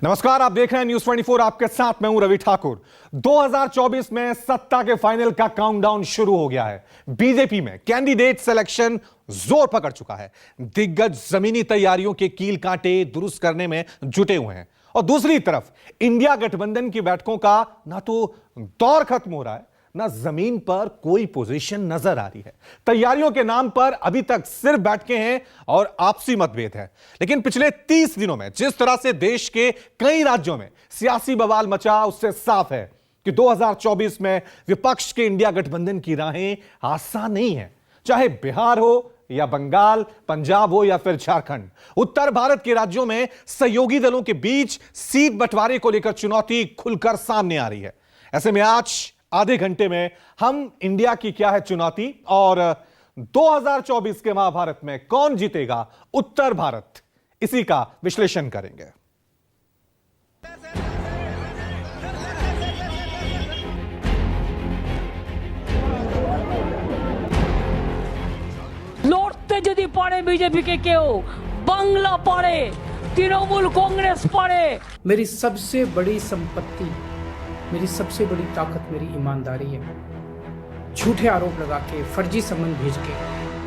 नमस्कार, आप देख रहे हैं न्यूज 24। आपके साथ मैं हूं रवि ठाकुर। 2024 में सत्ता के फाइनल का काउंटडाउन शुरू हो गया है। बीजेपी में कैंडिडेट सिलेक्शन जोर पकड़ चुका है। दिग्गज जमीनी तैयारियों के कील कांटे दुरुस्त करने में जुटे हुए हैं और दूसरी तरफ इंडिया गठबंधन की बैठकों का ना तो दौर खत्म हो रहा है, ना जमीन पर कोई पोजीशन नजर आ रही है। तैयारियों के नाम पर अभी तक सिर्फ बैठकें हैं और आपसी मतभेद है। लेकिन पिछले 30 दिनों में जिस तरह से देश के कई राज्यों में सियासी बवाल मचा, उससे साफ है कि 2024 में विपक्ष के इंडिया गठबंधन की राहें आसान नहीं है। चाहे बिहार हो या बंगाल, पंजाब हो या फिर झारखंड, उत्तर भारत के राज्यों में सहयोगी दलों के बीच सीट बंटवारे को लेकर चुनौती खुलकर सामने आ रही है। ऐसे में आज आधे घंटे में हम इंडिया की क्या है चुनौती और 2024 के महाभारत में कौन जीतेगा उत्तर भारत, इसी का विश्लेषण करेंगे। লড়তে যদি পারে বিজেপি के কেউ, বাংলা পারে, তৃণমূল কংগ্রেস পারে। मेरी सबसे बड़ी संपत्ति, मेरी सबसे बड़ी ताकत मेरी ईमानदारी है। झूठे आरोप लगा के, फर्जी संबंध भेज के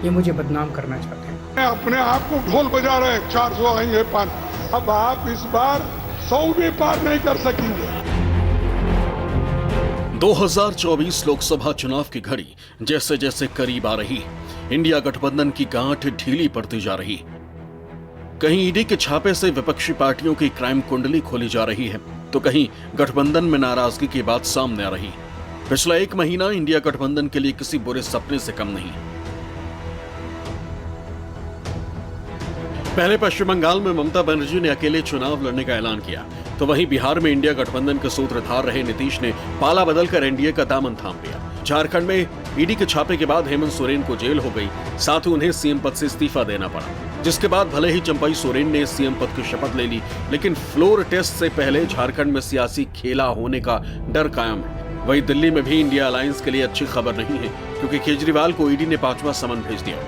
ये मुझे बदनाम करना चाहते हैं। अपने आप को ढोल बजा रहे हैं 400 आएंगे पार। अब आप इस बार 100 भी पार नहीं कर सकेंगे। 2024 लोकसभा चुनाव की घड़ी जैसे जैसे करीब आ रही, इंडिया गठबंधन की गांठ ढीली पड़ती जा रही। कहीं ईडी के छापे से विपक्षी पार्टियों की क्राइम कुंडली खोली जा रही है, तो कहीं गठबंधन में नाराजगी की बात सामने आ रही। पिछला एक महीना इंडिया गठबंधन के लिए किसी बुरे सपने से कम नहीं। पहले पश्चिम बंगाल में ममता बनर्जी ने अकेले चुनाव लड़ने का ऐलान किया, तो वहीं बिहार में इंडिया गठबंधन के सूत्रधार रहे नीतीश ने पाला बदलकर एनडीए का दामन थाम लिया। झारखंड में ईडी के छापे के बाद हेमंत सोरेन को जेल हो गई, साथ ही उन्हें सीएम पद से इस्तीफा देना पड़ा, जिसके बाद भले ही चंपई सोरेन ने सीएम पद की शपथ ले ली, लेकिन फ्लोर टेस्ट से पहले झारखंड में सियासी खेला होने का डर कायम है। वहीं दिल्ली में भी इंडिया अलायंस के लिए अच्छी खबर नहीं है, क्योंकि केजरीवाल को ईडी ने 5वां समन भेज दिया,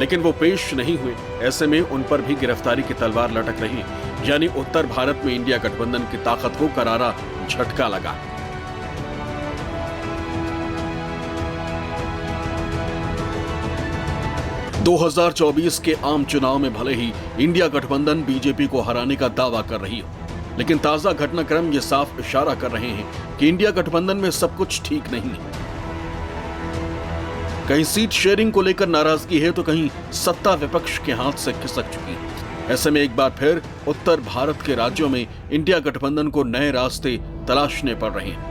लेकिन वो पेश नहीं हुए। ऐसे में उन पर भी गिरफ्तारी की तलवार लटक रही है, यानी उत्तर भारत में इंडिया गठबंधन की ताकत को करारा झटका लगा। – 2024 के आम चुनाव में भले ही इंडिया गठबंधन बीजेपी को हराने का दावा कर रही हो, लेकिन ताजा घटनाक्रम ये साफ इशारा कर रहे हैं कि इंडिया गठबंधन में सब कुछ ठीक नहीं है। कहीं सीट शेयरिंग को लेकर नाराजगी है, तो कहीं सत्ता विपक्ष के हाथ से खिसक चुकी है। ऐसे में एक बार फिर उत्तर भारत के राज्यों में इंडिया गठबंधन को नए रास्ते तलाशने पड़ रहे हैं।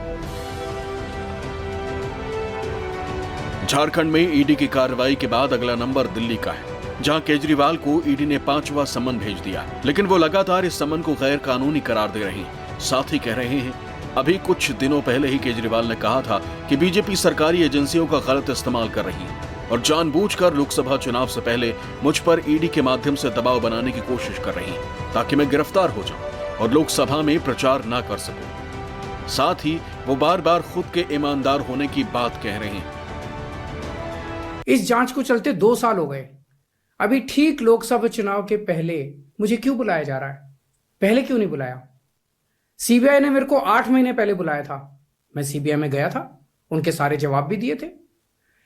झारखंड में ईडी की कार्रवाई के बाद अगला नंबर दिल्ली का है, जहां केजरीवाल को ईडी ने 5वां समन भेज दिया, लेकिन वो लगातार इस समन को गैर कानूनी करार दे रहे हैं। साथ ही कह रहे हैं, अभी कुछ दिनों पहले ही केजरीवाल ने कहा था कि बीजेपी सरकारी एजेंसियों का गलत इस्तेमाल कर रही है और जानबूझकर लोकसभा चुनाव से पहले मुझ पर ईडी के माध्यम से दबाव बनाने की कोशिश कर रही है, ताकि मैं गिरफ्तार हो जाऊं और लोकसभा में प्रचार ना कर सकूं। साथ ही वो बार बार खुद के ईमानदार होने की बात कह रहे हैं। इस जांच को चलते 2 साल हो गए। अभी ठीक लोकसभा चुनाव के पहले मुझे क्यों बुलाया जा रहा है? पहले क्यों नहीं बुलाया? सीबीआई ने मेरे को 8 महीने पहले बुलाया था, मैं सीबीआई में गया था, उनके सारे जवाब भी दिए थे।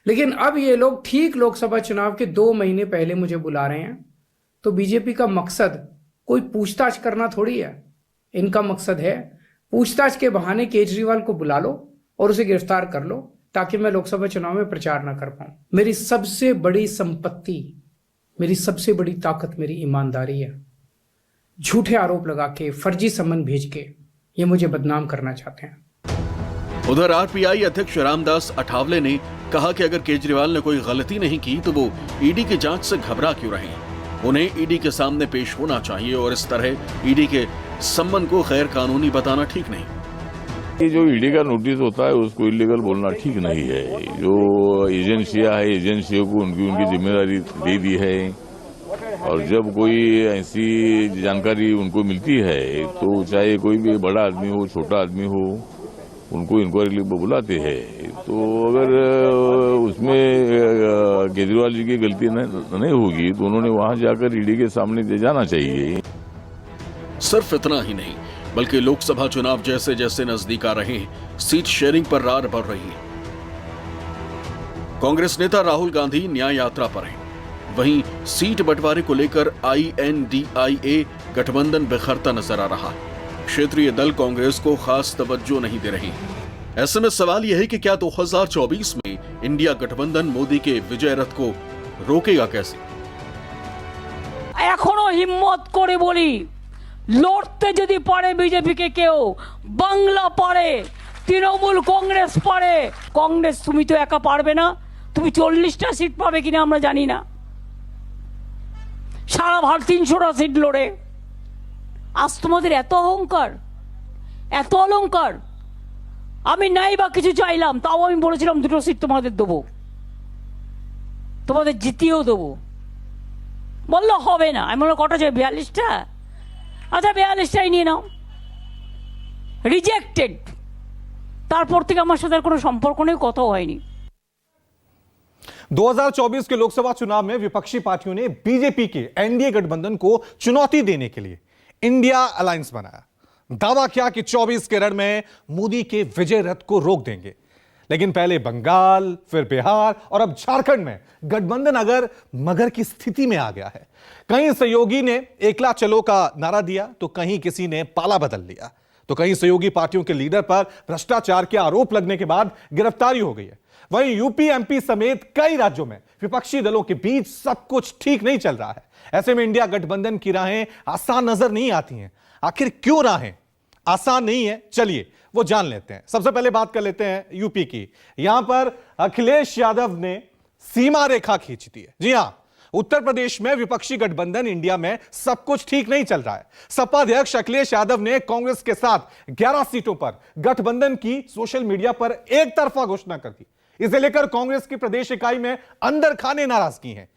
लेकिन अब ये लोग ठीक लोकसभा चुनाव के 2 महीने पहले मुझे बुला रहे हैं, तो बीजेपी का मकसद कोई पूछताछ करना थोड़ी है। इनका मकसद है पूछताछ के बहाने केजरीवाल को बुला लो और उसे गिरफ्तार कर लो, ताकि मैं लोकसभा चुनाव में प्रचार ना कर पाऊं। मेरी सबसे बड़ी संपत्ति, मेरी सबसे बड़ी ताकत मेरी ईमानदारी है। झूठे आरोप लगा के, फर्जी संबंध भेज के ये मुझे बदनाम करना चाहते हैं। उधर आरपीआई अध्यक्ष रामदास अठावले ने कहा कि अगर केजरीवाल ने कोई गलती नहीं की तो वो ईडी की जांच से घबरा क्यों रहे हैं। उन्हें ईडी के सामने पेश होना चाहिए और इस तरह ईडी के संबंध को गैर कानूनी बताना ठीक नहीं। ये जो ईडी का नोटिस होता है उसको इलीगल बोलना ठीक नहीं है। जो एजेंसियां है, एजेंसियों को उनकी जिम्मेदारी दे दी है, और जब कोई ऐसी जानकारी उनको मिलती है तो चाहे कोई भी बड़ा आदमी हो, छोटा आदमी हो, उनको इंक्वायरी बुलाते हैं। तो अगर उसमें केजरीवाल जी की गलती नहीं होगी तो उन्होंने वहां जाकर ईडी के सामने जाना चाहिए। सिर्फ इतना ही नहीं, बल्कि लोकसभा चुनाव जैसे जैसे नजदीक आ रहे हैं, सीट शेयरिंग पर रार बढ़ रही है। कांग्रेस नेता राहुल गांधी न्याय यात्रा पर हैं। वहीं सीट बंटवारे को लेकर INDIA गठबंधन बिखरता नजर आ रहा है। क्षेत्रीय दल कांग्रेस को खास तवज्जो नहीं दे रहे। ऐसे में सवाल यह है कि क्या 2024 में इंडिया गठबंधन मोदी के विजय रथ को रोकेगा कैसे? এখনো হিম্মত করে বলি, লড়তে যদি পারে বিজেপিকে কেউ, বাংলা পারে, তৃণমূল কংগ্রেস পারে। কংগ্রেস তুমি তো একা পারবে না, তুমি 40টা সিট পাবে কিনা আমরা জানি না। সারা ভারত 300টা সিট লড়ে। আজ তোমাদের এত অহংকার, এত অলংকার। আমি নাই বা কিছু চাইলাম, তাও আমি বলেছিলাম 2টো সিট তোমাদের দেবো, তোমাদের জিতিয়েও দেবো। বললো হবে না। আমি বললাম কটা চাই? 42টা। আচ্ছা 42টাই নিয়ে নাও। রিজেক্টেড। তারপর থেকে আমার সাথে আর কোনো সম্পর্ক নেই, কথাও হয়নি। 2024 के लोकसभा चुनाव में विपक्षी पार्टियों ने बीजेपी के एनडीए गठबंधन को चुनौती देने के लिए इंडिया अलायंस बनाया। दावा किया कि 24 के रण में मोदी के विजय रथ को रोक देंगे। लेकिन पहले बंगाल, फिर बिहार और अब झारखंड में गठबंधन अगर मगर की स्थिति में आ गया है। कहीं सहयोगी ने एकला चलो का नारा दिया, तो कहीं किसी ने पाला बदल लिया, तो कहीं सहयोगी पार्टियों के लीडर पर भ्रष्टाचार के आरोप लगने के बाद गिरफ्तारी हो गई है। वहीं यूपी, एमपी समेत कई राज्यों में विपक्षी दलों के बीच सब कुछ ठीक नहीं चल रहा है। ऐसे में इंडिया गठबंधन की राहें आसान नजर नहीं आती हैं। आखिर क्यों राहें आसान नहीं है, चलिए वो जान लेते हैं। सबसे पहले बात कर लेते हैं यूपी की। यहां पर अखिलेश यादव ने सीमा रेखा खींची थी। जी हां, उत्तर प्रदेश में विपक्षी गठबंधन इंडिया में सब कुछ ठीक नहीं चल रहा है। सपा अध्यक्ष अखिलेश यादव ने कांग्रेस के साथ 11 सीटों पर गठबंधन की सोशल मीडिया पर एक तरफा घोषणा कर दी। इसे लेकर कांग्रेस की प्रदेश इकाई में अंदर खाने नाराजगी है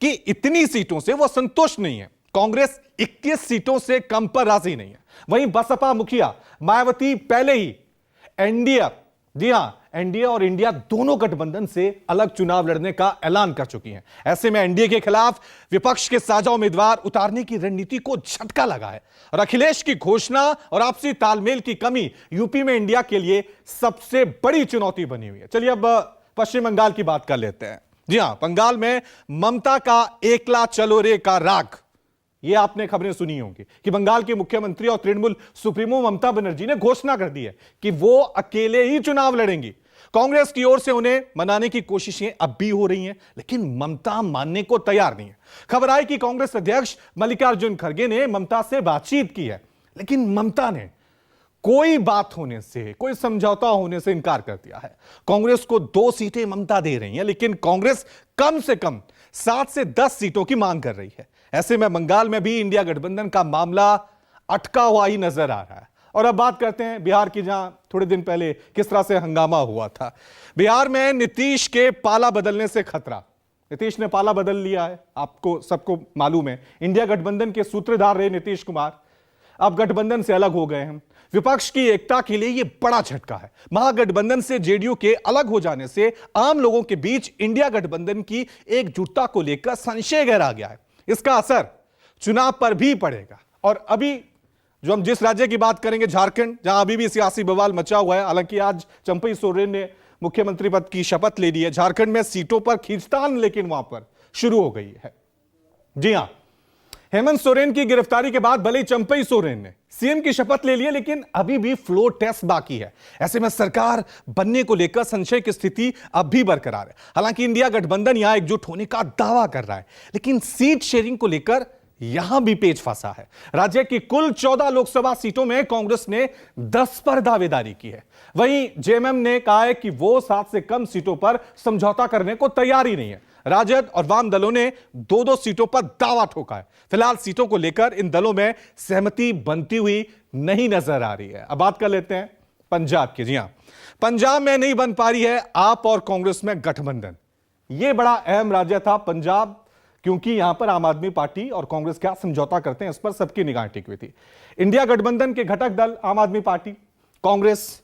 कि इतनी सीटों से वो संतुष्ट नहीं है। कांग्रेस 21 सीटों से कम पर राजी नहीं है। वहीं बसपा मुखिया मायावती पहले ही एनडीए, जी हां, एनडीए और इंडिया दोनों गठबंधन से अलग चुनाव लड़ने का ऐलान कर चुकी हैं। ऐसे में एनडीए के खिलाफ विपक्ष के साझा उम्मीदवार उतारने की रणनीति को झटका लगा है और अखिलेश की घोषणा और आपसी तालमेल की कमी यूपी में इंडिया के लिए सबसे बड़ी चुनौती बनी हुई है। चलिए अब पश्चिम बंगाल की बात कर लेते हैं। जी हां, बंगाल में ममता का एकला चलो रे का राग, यह आपने खबरें सुनी होंगी कि बंगाल के मुख्यमंत्री और तृणमूल सुप्रीमो ममता बनर्जी ने घोषणा कर दी है कि वो अकेले ही चुनाव लड़ेंगी। कांग्रेस की ओर से उन्हें मनाने की कोशिशें अब भी हो रही हैं, लेकिन ममता मानने को तैयार नहीं है। खबर आई कि कांग्रेस अध्यक्ष मल्लिकार्जुन खड़गे ने ममता से बातचीत की है, लेकिन ममता ने कोई बात होने से, कोई समझौता होने से इनकार कर दिया है। कांग्रेस को 2 सीटें ममता दे रही है, लेकिन कांग्रेस कम से कम 7 से 10 सीटों की मांग कर रही है। ऐसे में बंगाल में भी इंडिया गठबंधन का मामला अटका हुआ ही नजर आ रहा है। और अब बात करते हैं बिहार की, जहां थोड़े दिन पहले किस तरह से हंगामा हुआ था। बिहार में नीतीश के पाला बदलने से खतरा। नीतीश ने पाला बदल लिया है, आपको सबको मालूम है। इंडिया गठबंधन के सूत्रधार रहे नीतीश कुमार, अब गठबंधन से अलग हो गए हैं। विपक्ष की एकता के लिए यह बड़ा झटका है। महागठबंधन से जेडीयू के अलग हो जाने से आम लोगों के बीच इंडिया गठबंधन की एकजुटता को लेकर संशय गहरा गया है। इसका असर चुनाव पर भी पड़ेगा। और अभी जो हम जिस राज्य की बात करेंगे, झारखंड, जहां अभी भी सियासी बवाल मचा हुआ है। हालांकि आज चंपई सोरेन ने मुख्यमंत्री पद की शपथ ले ली है। झारखंड में सीटों पर खींचतान लेकिन वहां पर शुरू हो गई है। जी हां, हेमंत सोरेन की गिरफ्तारी के बाद भले ही चंपई सोरेन ने सीएम की शपथ ले ली है, लेकिन अभी भी फ्लोर टेस्ट बाकी है। ऐसे में सरकार बनने को लेकर संशय की स्थिति अब भी बरकरार है। हालांकि इंडिया गठबंधन यहां एकजुट होने का दावा कर रहा है, लेकिन सीट शेयरिंग को लेकर यहां भी पेच फंसा है। राज्य की कुल 14 लोकसभा सीटों में कांग्रेस ने 10 पर दावेदारी की है। वहीं जेएमएम ने कहा है कि वो 7 से कम सीटों पर समझौता करने को तैयार ही नहीं है। राजद और वाम दलों ने 2-2 सीटों पर दावा ठोका है। फिलहाल सीटों को लेकर इन दलों में सहमति बनती हुई नहीं नजर आ रही है। अब बात कर लेते हैं पंजाब की। जी हां, पंजाब में नहीं बन पा रही है आप और कांग्रेस में गठबंधन। यह बड़ा अहम राज्य था पंजाब, क्योंकि यहां पर आम आदमी पार्टी और कांग्रेस क्या समझौता करते हैं इस पर सबकी निगाह टिकी हुई थी। इंडिया गठबंधन के घटक दल आम आदमी पार्टी, कांग्रेस,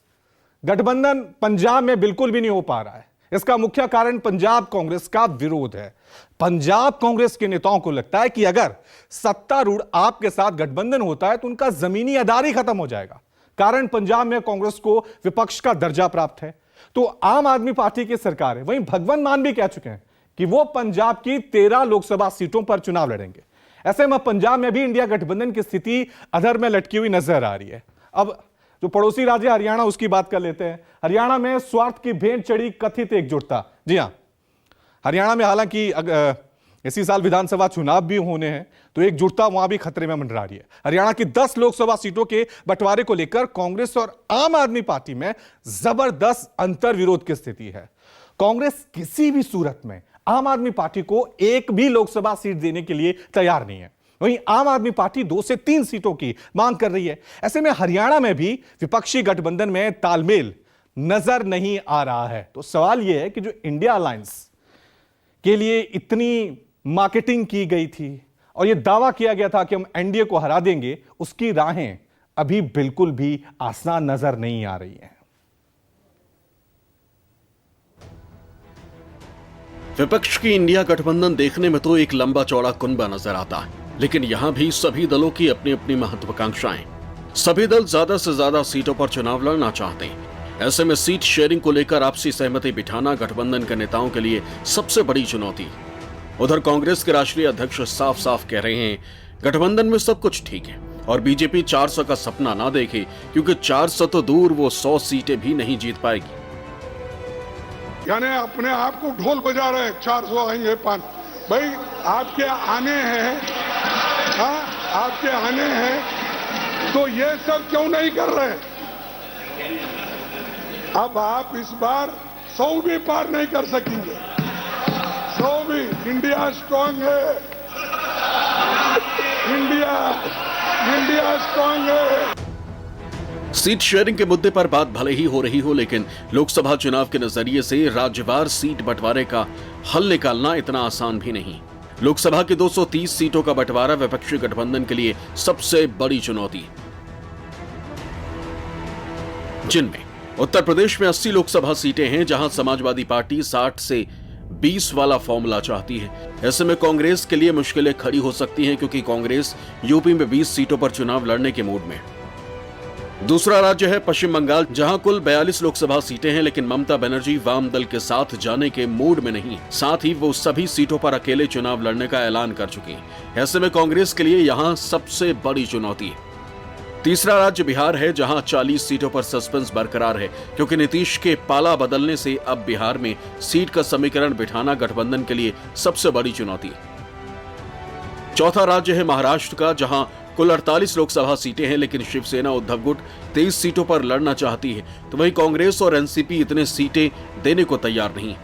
गठबंधन पंजाब में बिल्कुल भी नहीं हो पा रहा है। इसका मुख्य कारण पंजाब कांग्रेस का विरोध है। पंजाब कांग्रेस के नेताओं को लगता है कि अगर सत्तारूढ़ आप के साथ गठबंधन होता है तो उनका जमीनी आधार ही खत्म हो जाएगा। कारण पंजाब में कांग्रेस को विपक्ष का दर्जा प्राप्त है, तो आम आदमी पार्टी की सरकार है। वहीं भगवंत मान भी कह चुके हैं कि वो पंजाब की 13 लोकसभा सीटों पर चुनाव लड़ेंगे। ऐसे में पंजाब में भी इंडिया गठबंधन की स्थिति अधर में लटकी हुई नजर आ रही है। अब जो पड़ोसी राज्य हरियाणा, उसकी बात कर लेते हैं। हरियाणा में स्वार्थ की भेंट चढ़ी कथित एकजुटता। जी हां, हरियाणा में हालांकि इसी साल विधानसभा चुनाव भी होने हैं, तो एकजुटता वहां भी खतरे में मंडरा रही है। हरियाणा की 10 लोकसभा सीटों के बंटवारे को लेकर कांग्रेस और आम आदमी पार्टी में जबरदस्त अंतर्विरोध की स्थिति है। कांग्रेस किसी भी सूरत में आम आदमी पार्टी को एक भी लोकसभा सीट देने के लिए तैयार नहीं है। वहीं आम आदमी पार्टी 2 से 3 सीटों की मांग कर रही है। ऐसे में हरियाणा में भी विपक्षी गठबंधन में तालमेल नजर नहीं आ रहा है। तो सवाल यह है कि जो इंडिया अलायंस के लिए इतनी मार्केटिंग की गई थी और यह दावा किया गया था कि हम एनडीए को हरा देंगे, उसकी राहें अभी बिल्कुल भी आसान नजर नहीं आ रही हैं। विपक्ष की इंडिया गठबंधन देखने में तो एक लंबा चौड़ा कुनबा नजर आता है, लेकिन यहां भी सभी दलों की अपनी अपनी महत्वाकांक्षाएं। सभी दल ज्यादा से ज्यादा सीटों पर चुनाव लड़ना चाहते हैं। ऐसे में सीट शेयरिंग को लेकर आपसी सहमति बिठाना गठबंधन के नेताओं के लिए सबसे बड़ी चुनौती। उधर कांग्रेस के राष्ट्रीय अध्यक्ष साफ साफ कह रहे हैं गठबंधन में सब कुछ ठीक है और बीजेपी 400 का सपना ना देखे, क्योंकि 400 तो दूर वो 100 सीटें भी नहीं जीत पाएगी। यानी अपने आप को ढोल बजा रहे हैं 400 आएंगे 5। भाई आपके आने हैं, हाँ आपके आने हैं, तो ये सब क्यों नहीं कर रहे? अब आप इस बार 100 भी पार नहीं कर सकेंगे। 100 भी। इंडिया स्ट्रांग है, इंडिया स्ट्रांग है। सीट शेयरिंग के मुद्दे पर बात भले ही हो रही हो, लेकिन लोकसभा चुनाव के नजरिए से राज्यवार सीट बंटवारे का हल निकालना इतना आसान भी नहीं। लोकसभा की 230 सीटों का बंटवारा विपक्षी गठबंधन के लिए सबसे बड़ी चुनौती, जिनमें उत्तर प्रदेश में 80 लोकसभा सीटें हैं, जहां समाजवादी पार्टी 60 से 20 वाला फॉर्मूला चाहती है। ऐसे में कांग्रेस के लिए मुश्किलें खड़ी हो सकती हैं, क्योंकि कांग्रेस यूपी में 20 सीटों पर चुनाव लड़ने के मूड में। दूसरा राज्य है पश्चिम बंगाल, जहां कुल 42 लोकसभा सीटें हैं, लेकिन ममता बनर्जी वाम दल के साथ जाने के मूड में नहीं। साथ ही वो सभी सीटों पर अकेले चुनाव लड़ने का ऐलान कर चुकी हैं। ऐसे में कांग्रेस के लिए यहां सबसे बड़ी चुनौती है। तीसरा राज्य बिहार है, जहां 40 सीटों पर सस्पेंस बरकरार है, क्योंकि नीतीश के पाला बदलने से अब बिहार में सीट का समीकरण बिठाना गठबंधन के लिए सबसे बड़ी चुनौती है। चौथा राज्य है महाराष्ट्र का, जहां कुल 48 लोकसभा सीटें हैं, लेकिन शिवसेना उद्धव गुट 23 सीटों पर लड़ना चाहती है, तो वहीं कांग्रेस और एनसीपी इतने सीटें देने को तैयार नहीं।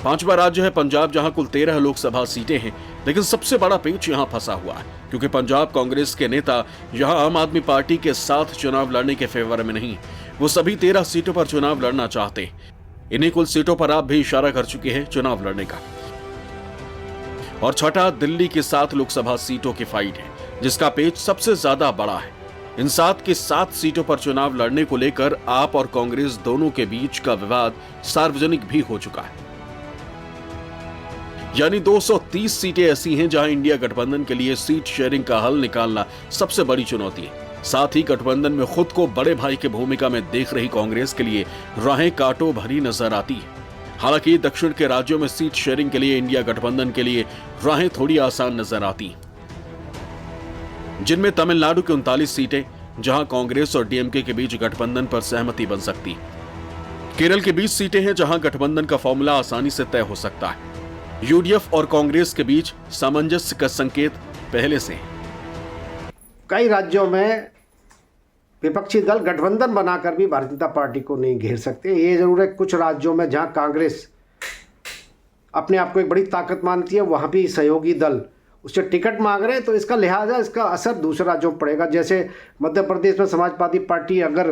पांचवा राज्य है पंजाब, जहां कुल 13 लोकसभा सीटें हैं, लेकिन सबसे बड़ा पेच यहां फंसा हुआ है, क्योंकि पंजाब कांग्रेस के नेता यहां आम आदमी पार्टी के साथ चुनाव लड़ने के फेवर में नहीं, वो सभी 13 सीटों पर चुनाव लड़ना चाहते हैं। इन्हीं कुल सीटों पर आप भी इशारा कर चुके हैं चुनाव लड़ने का। और छठा दिल्ली की 7 लोकसभा सीटों की फाइट है, जिसका पेच सबसे ज्यादा बड़ा है। इन 7 की 7 सीटों पर चुनाव लड़ने को लेकर आप और कांग्रेस दोनों के बीच का विवाद सार्वजनिक भी हो चुका है। यानी 230 सीटें ऐसी हैं जहां इंडिया गठबंधन के लिए सीट शेयरिंग का हल निकालना सबसे बड़ी चुनौती है। साथ ही गठबंधन में खुद को बड़े भाई की भूमिका में देख रही कांग्रेस के लिए राहें कांटों भरी नजर आती है। हालांकि दक्षिण के राज्यों में सीट शेयरिंग के लिए इंडिया गठबंधन के लिए राहें थोड़ी आसान नजर आती हैं, जिनमें तमिलनाडु की 39 सीटें, जहां कांग्रेस और डीएमके के बीच गठबंधन पर सहमति बन सकती है। केरल की 20 सीटें हैं, जहां गठबंधन का फॉर्मूला आसानी से तय हो सकता है। यूडीएफ और कांग्रेस के बीच सामंजस्य का संकेत पहले से है। कई राज्यों में विपक्षी दल गठबंधन बनाकर भी भारतीय जनता पार्टी को नहीं घेर सकते। ये जरूर है कुछ राज्यों में जहां कांग्रेस अपने आप को एक बड़ी ताकत मानती है, वहां भी सहयोगी दल उससे टिकट मांग रहे हैं, तो इसका लिहाजा इसका असर दूसरे राज्यों पर पड़ेगा। जैसे मध्य प्रदेश में समाजवादी पार्टी अगर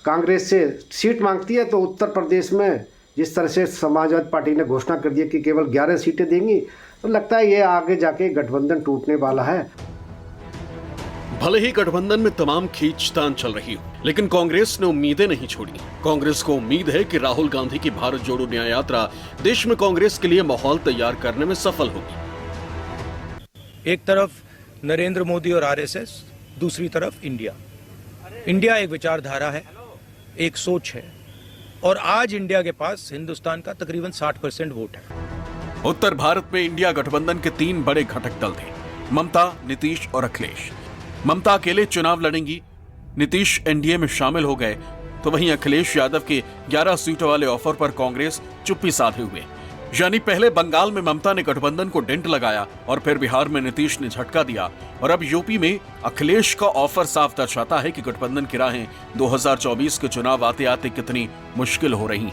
कांग्रेस से सीट मांगती है, तो उत्तर प्रदेश में जिस तरह से समाजवादी पार्टी ने घोषणा कर दी कि केवल 11 सीटें देंगी, तो लगता है ये आगे जाके गठबंधन टूटने वाला है। भले ही गठबंधन में तमाम खींचतान चल रही हो, लेकिन कांग्रेस ने उम्मीदें नहीं छोड़ी। कांग्रेस को उम्मीद है कि राहुल गांधी की भारत जोड़ो न्याय यात्रा देश में कांग्रेस के लिए माहौल तैयार करने में सफल होगी। एक तरफ नरेंद्र मोदी और आरएसएस, दूसरी तरफ इंडिया। इंडिया एक विचारधारा है, एक सोच है, और आज इंडिया के पास हिंदुस्तान का तकरीबन 60% वोट है। उत्तर भारत में इंडिया गठबंधन के 3 बड़े घटक दल थे, ममता, नीतीश और अखिलेश। ममता अकेले चुनाव लड़ेंगी, नीतीश एनडीए में शामिल हो गए, तो वहीं अखिलेश यादव के 11 सीटों वाले ऑफर पर कांग्रेस चुप्पी साधे हुए। यानी पहले बंगाल में ममता ने गठबंधन को डेंट लगाया और फिर बिहार में नीतीश ने झटका दिया, और अब यूपी में अखिलेश का ऑफर साफ दर्शाता है कि गठबंधन की राहें 2024 के चुनाव आते आते कितनी मुश्किल हो रही।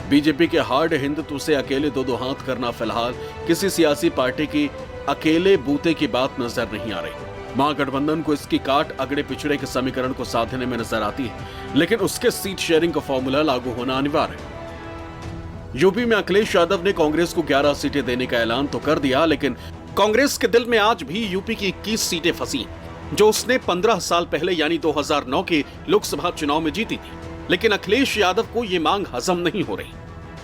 बीजेपी के हार्ड हिंदुत्व से अकेले दो हाथ करना फिलहाल किसी सियासी पार्टी की अकेले बूते की बात नजर नहीं आ रही। महागठबंधन को इसकी काट अगड़े पिछड़े के समीकरण को साधने में नजर आती है, लेकिन उसके सीट शेयरिंग का फॉर्मूला लागू होना अनिवार्य है। यूपी में अखिलेश यादव ने कांग्रेस को 11 सीटें देने का ऐलान तो कर दिया, लेकिन कांग्रेस के दिल में आज भी यूपी की 21 सीटें फंसी, जो उसने 15 साल पहले यानी 2009 के लोकसभा चुनाव में जीती थी। लेकिन अखिलेश यादव को ये मांग हजम नहीं हो रही।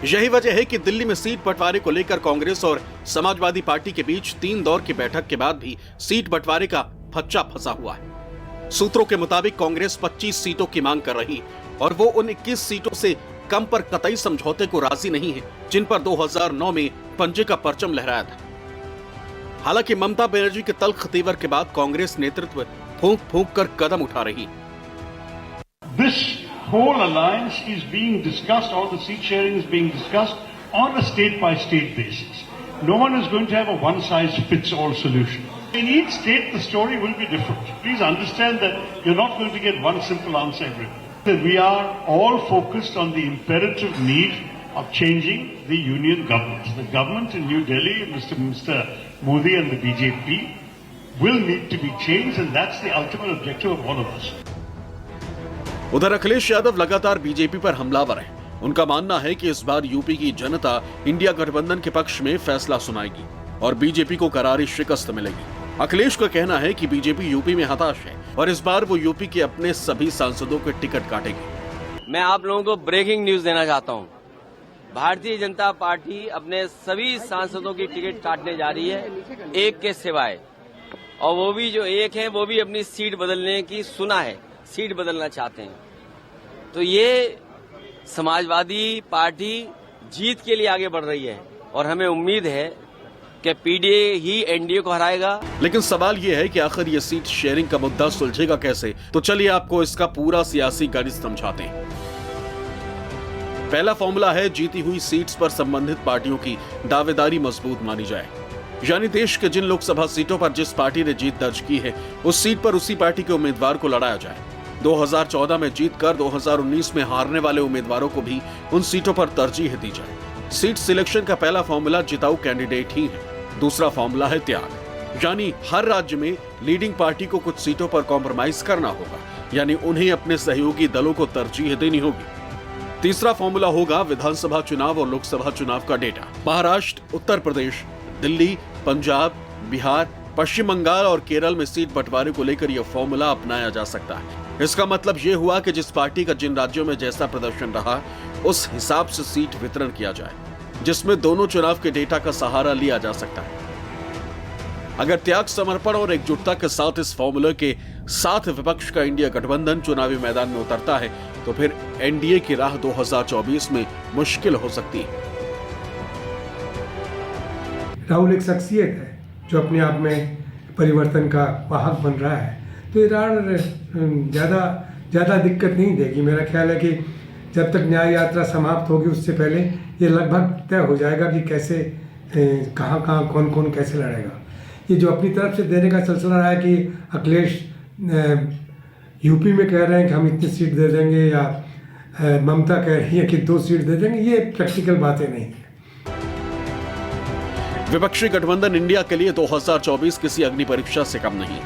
यही वजह है कि दिल्ली में सीट बंटवारे को लेकर कांग्रेस और समाजवादी पार्टी के बीच 3 दौर की बैठक के बाद भी सीट बंटवारे का फच्चा फंसा हुआ है। सूत्रों के मुताबिक कांग्रेस 25 सीटों की मांग कर रही, और वो उन 21 सीटों से कम पर कतई समझौते को राजी नहीं है, जिन पर 2009 में पंजे का परचम लहराया था। हालांकि ममता बनर्जी के तल्ख तेवर के बाद कांग्रेस नेतृत्व फूंक फूंक कर कदम उठा रही। This whole alliance is being discussed, all the seat sharing is being discussed on a state-by-state basis. No one is going to have a one-size-fits-all solution. In each state, the story will be different. Please understand that you're not going to get one simple answer everywhere. That we are all focused on the imperative need of changing the union government. The government in New Delhi, Mr. Modi and the BJP will need to be changed, and that's the ultimate objective of all of us. उधर अखिलेश यादव लगातार BJP पर हमलावर हैं। उनका मानना है कि इस बार यूपी की जनता इंडिया गठबंधन के पक्ष में फैसला सुनाएगी और बीजेपी को करारी शिकस्त मिलेगी। अखिलेश का कहना है कि बीजेपी यूपी में हताश है और इस बार वो यूपी के अपने सभी सांसदों के टिकट काटेगी। मैं आप लोगों को ब्रेकिंग न्यूज देना चाहता हूं। भारतीय जनता पार्टी अपने सभी सांसदों की टिकट काटने जा रही है, एक के सिवाय, और वो भी जो एक है वो भी अपनी सीट बदलने की सुना है, सीट बदलना चाहते हैं। तो ये समाजवादी पार्टी जीत के लिए आगे बढ़ रही है और हमें उम्मीद है कि पीडीए ही एनडीए को हराएगा। लेकिन सवाल ये है कि आखिर ये सीट शेयरिंग का मुद्दा सुलझेगा कैसे? तो चलिए आपको इसका पूरा सियासी गणित समझाते हैं। पहला फॉर्मूला है जीती हुई सीट्स पर संबंधित पार्टियों की दावेदारी मजबूत मानी जाए, यानी देश के जिन लोकसभा सीटों पर जिस पार्टी ने जीत दर्ज की है उस सीट पर उसी पार्टी के उम्मीदवार को लड़ाया जाए। 2014 में जीतकर 2019 में हारने वाले उम्मीदवारों को भी उन सीटों पर तरजीह दी जाए। सीट सिलेक्शन का पहला फॉर्मूला जिताऊ कैंडिडेट ही है। दूसरा फॉर्मूला है त्याग, यानी हर राज्य में लीडिंग पार्टी को कुछ सीटों पर कॉम्प्रोमाइज करना होगा, यानी उन्हें अपने सहयोगी दलों को तरजीह देनी होगी। तीसरा फॉर्मूला होगा विधानसभा चुनाव और लोकसभा चुनाव का डेटा। महाराष्ट्र, उत्तर प्रदेश, दिल्ली, पंजाब, बिहार, पश्चिम बंगाल और केरल में सीट बंटवारे को लेकर यह फॉर्मूला अपनाया जा सकता है। इसका मतलब यह हुआ कि जिस पार्टी का जिन राज्यों में जैसा प्रदर्शन रहा उस हिसाब से सीट वितरण किया जाए, जिसमें दोनों चुनाव के डेटा का सहारा लिया जा सकता है। अगर त्याग, समर्पण और एकजुटता के साथ इस फॉर्मूले के साथ विपक्ष का इंडिया गठबंधन चुनावी मैदान में उतरता है तो फिर एनडीए की राह 2024 में मुश्किल हो सकती है। राहुल एक शख्सियत है जो अपने आप में परिवर्तन का वाहक बन रहा है, तो ये राह ज़्यादा दिक्कत नहीं देगी। मेरा ख्याल है कि जब तक न्याय यात्रा समाप्त होगी उससे पहले ये लगभग तय हो जाएगा कि कैसे कहाँ कौन कैसे लड़ेगा। ये जो अपनी तरफ से देने का सिलसिला रहा है कि अखिलेश यूपी में कह रहे हैं कि हम इतनी सीट दे देंगे या ममता कह रही है कि 2 सीट दे देंगे, ये प्रैक्टिकल बातें नहीं है। विपक्षी गठबंधन इंडिया के लिए 2024 किसी अग्नि परीक्षा से कम नहीं।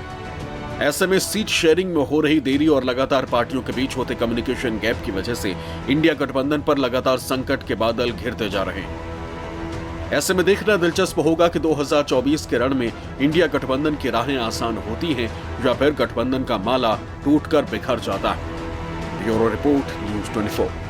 ऐसे में सीट शेयरिंग में हो रही देरी और लगातार पार्टियों के बीच होते कम्युनिकेशन गैप की वजह से इंडिया गठबंधन पर लगातार संकट के बादल घिरते जा रहे हैं। ऐसे में देखना दिलचस्प होगा कि 2024 के रण में इंडिया गठबंधन की राहें आसान होती हैं या फिर गठबंधन का माला टूटकर बिखर जाता है। Bureau report, news 24।